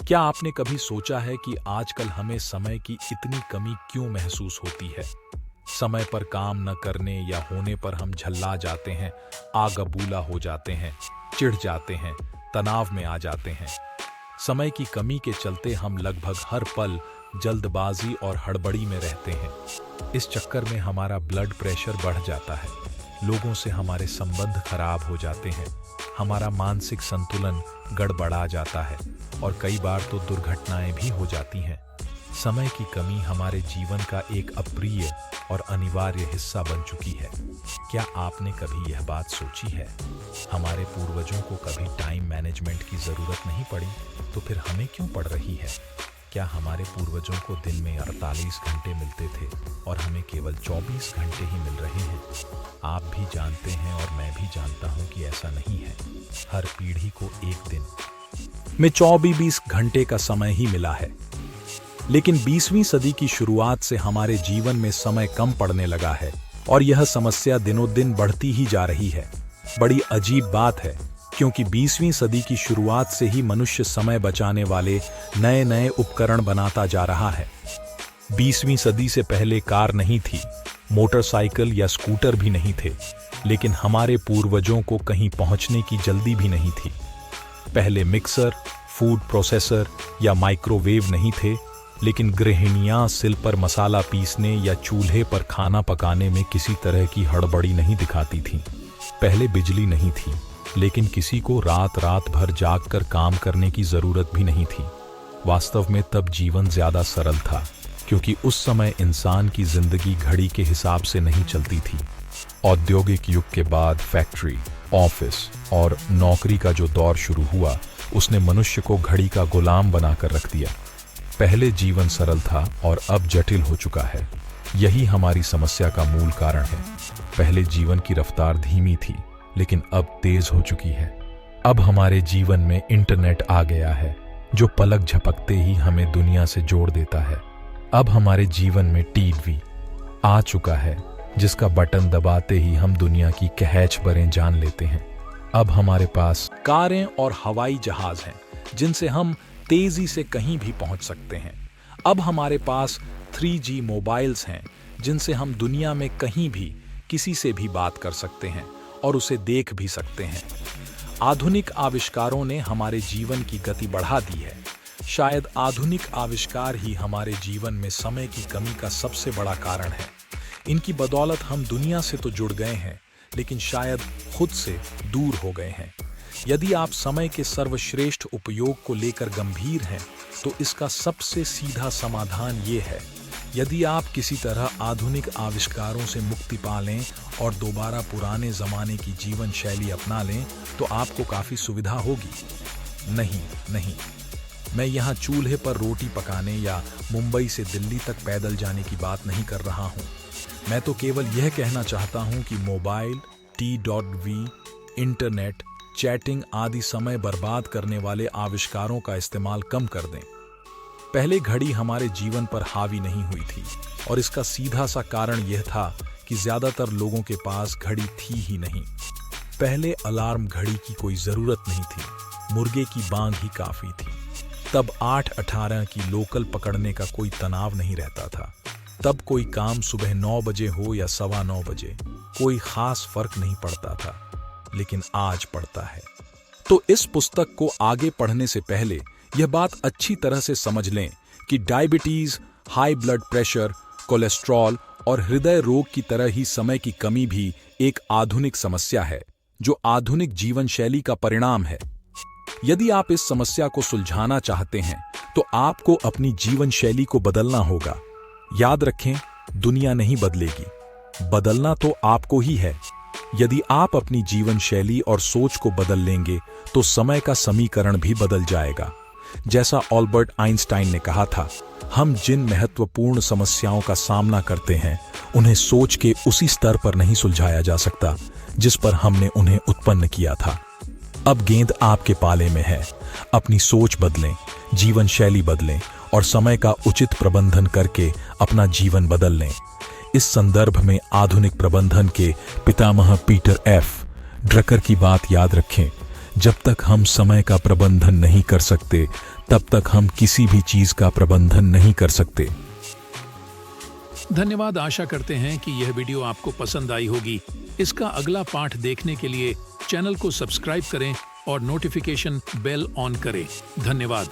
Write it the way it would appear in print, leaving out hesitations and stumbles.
क्या आपने कभी सोचा है कि आजकल हमें समय की इतनी कमी क्यों महसूस होती है? समय पर काम न करने या होने पर हम झल्ला जाते हैं, आगबूला हो जाते हैं, चिढ़ जाते हैं, तनाव में आ जाते हैं। समय की कमी के चलते हम लगभग हर पल जल्दबाजी और हड़बड़ी में रहते हैं। इस चक्कर में हमारा ब्लड प्रेशर बढ़ जाता है, लोगों से हमारे संबंध खराब हो जाते हैं, हमारा मानसिक संतुलन गड़बड़ा जाता है और कई बार तो दुर्घटनाएं भी हो जाती हैं। समय की कमी हमारे जीवन का एक अप्रिय और अनिवार्य हिस्सा बन चुकी है। क्या आपने कभी यह बात सोची है? हमारे पूर्वजों को कभी टाइम मैनेजमेंट की जरूरत नहीं पड़ी, तो फिर हमें क्यों पड़ रही है? क्या हमारे पूर्वजों को दिन में 48 घंटे मिलते थे और हमें केवल 24 घंटे ही मिल रहे हैं? आप भी जानते हैं और मैं भी जानता हूं कि ऐसा नहीं है। हर पीढ़ी को एक दिन में 24 घंटे का समय ही मिला है। लेकिन 20वीं सदी की शुरुआत से हमारे जीवन में समय कम पड़ने लगा है और यह समस्या दिनों दिन बढ़ती ही जा रही है। बड़ी अजीब बात है, क्योंकि 20वीं सदी की शुरुआत से ही मनुष्य समय बचाने वाले नए नए उपकरण बनाता जा रहा है। 20वीं सदी से पहले कार नहीं थी, मोटरसाइकिल या स्कूटर भी नहीं थे, लेकिन हमारे पूर्वजों को कहीं पहुंचने की जल्दी भी नहीं थी। पहले मिक्सर, फूड प्रोसेसर या माइक्रोवेव नहीं थे, लेकिन गृहिणियां सिल पर मसाला पीसने या चूल्हे पर खाना पकाने में किसी तरह की हड़बड़ी नहीं दिखाती थीं। पहले बिजली नहीं थी, लेकिन किसी को रात रात भर जागकर काम करने की जरूरत भी नहीं थी। वास्तव में तब जीवन ज्यादा सरल था, क्योंकि उस समय इंसान की जिंदगी घड़ी के हिसाब से नहीं चलती थी। औद्योगिक युग के बाद फैक्ट्री, ऑफिस और नौकरी का जो दौर शुरू हुआ, उसने मनुष्य को घड़ी का गुलाम बनाकर रख दिया। पहले जीवन सरल था और अब जटिल हो चुका है। यही हमारी समस्या का मूल कारण है। पहले जीवन की रफ्तार धीमी थी, लेकिन अब तेज हो चुकी है। अब हमारे जीवन में इंटरनेट आ गया है, जो पलक झपकते ही हमें दुनिया से जोड़ देता है। अब हमारे जीवन में टीवी आ चुका है, जिसका बटन दबाते ही हम दुनिया की कहचबरें जान लेते हैं। अब हमारे पास कारें और हवाई जहाज हैं, जिनसे हम तेजी से कहीं भी पहुंच सकते हैं। अब हमारे पास 3G मोबाइल्स हैं, जिनसे हम दुनिया में कहीं भी किसी से भी बात कर सकते हैं और उसे देख भी सकते हैं। आधुनिक आविष्कारों ने हमारे जीवन की गति बढ़ा दी है। शायद आधुनिक आविष्कार ही हमारे जीवन में समय की कमी का सबसे बड़ा कारण है। इनकी बदौलत हम दुनिया से तो जुड़ गए हैं, लेकिन शायद खुद से दूर हो गए हैं। यदि आप समय के सर्वश्रेष्ठ उपयोग को लेकर गंभीर हैं, तो इसका सबसे सीधा समाधान ये है: यदि आप किसी तरह आधुनिक आविष्कारों से मुक्ति पा लें और दोबारा पुराने जमाने की जीवन शैली अपना लें, तो आपको काफी सुविधा होगी। नहीं, मैं यहाँ चूल्हे पर रोटी पकाने या मुंबई से दिल्ली तक पैदल जाने की बात नहीं कर रहा हूँ। मैं तो केवल यह कहना चाहता हूँ कि मोबाइल, T.V, इंटरनेट, चैटिंग आदि समय बर्बाद करने वाले आविष्कारों का इस्तेमाल कम कर दें। पहले घड़ी हमारे जीवन पर हावी नहीं हुई थी, और इसका सीधा सा कारण यह था कि ज्यादातर लोगों के पास घड़ी थी ही नहीं। पहले अलार्म घड़ी की कोई जरूरत नहीं थी, मुर्गे की बांग ही काफी थी। तब 8:18 की लोकल पकड़ने का कोई तनाव नहीं रहता था। तब कोई काम सुबह 9 बजे हो या 9:15 बजे, कोई खास फर्क नहीं पड़ता था, लेकिन आज पड़ता है। तो इस पुस्तक को आगे पढ़ने से पहले यह बात अच्छी तरह से समझ लें कि diabetes, high blood pressure, cholesterol और हृदय रोग की तरह ही समय की कमी भी एक आधुनिक समस्या है, जो आधुनिक जीवन शैली का परिणाम है। यदि आप इस समस्या को सुलझाना चाहते हैं, तो आपको अपनी जीवन शैली को बदलना होगा। याद रखें, दुनिया नहीं बदलेगी, बदलना तो आपको ही है। यदि आप अपनी जीवन शैली और सोच को बदल लेंगे, तो समय का समीकरण भी बदल जाएगा। जैसा अल्बर्ट आइंस्टाइन ने कहा था, हम जिन महत्वपूर्ण समस्याओं का सामना करते हैं, उन्हें सोच के उसी स्तर पर नहीं सुलझाया जा सकता जिस पर हमने उन्हें उत्पन्न किया था। अब गेंद आपके पाले में है। अपनी सोच बदलें, जीवन शैली बदलें और समय का उचित प्रबंधन करके अपना जीवन बदल लें। इस संदर्भ में आधुनिक प्रबंधन के पितामह पीटर एफ ड्रकर की बात याद रखें, जब तक हम समय का प्रबंधन नहीं कर सकते, तब तक हम किसी भी चीज का प्रबंधन नहीं कर सकते। धन्यवाद। आशा करते हैं कि यह वीडियो आपको पसंद आई होगी। इसका अगला पाठ देखने के लिए चैनल को सब्सक्राइब करें और नोटिफिकेशन बेल ऑन करें। धन्यवाद।